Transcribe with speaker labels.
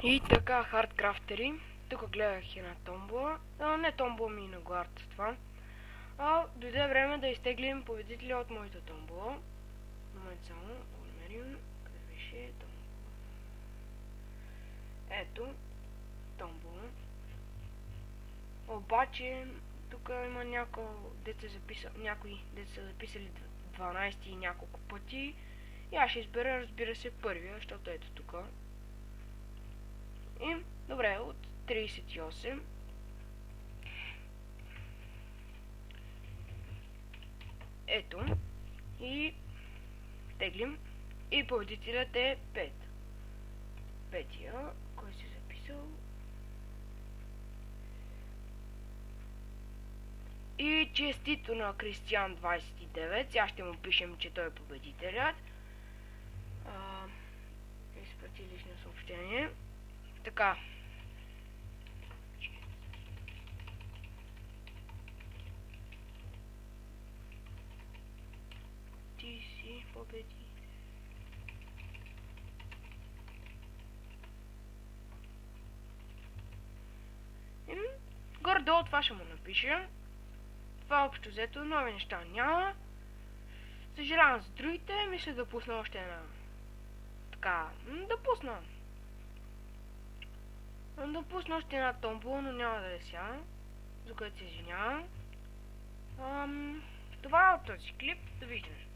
Speaker 1: И така, хардкрафтери. Тук гледах една томбола. Не томбола ми на главата с това. Дойде време да изтеглим победителя от моята томбола. Момент само, да го намерим. Къде беше томбола? Ето, томбола. Обаче, тук има някои деца са записали 12 и няколко пъти. И аз ще избера, разбира се, първия, защото ето тук. И, добре, от 38. Ето. И теглим. И победителят е 5. Петия. Кой си записал? И честито на Кристиан 29. Сега ще му пишем, че той е победителят. Изпрати лично съобщение. Така. Ти си победител. Горе-долу това ще му напиша. Това общо взето нови неща няма. Съжалявам за другите, мисля да пусна още една. Така, да пусна още една томбола, но няма да е сега, за което се извинявам. Това е от този клип. Довиждане.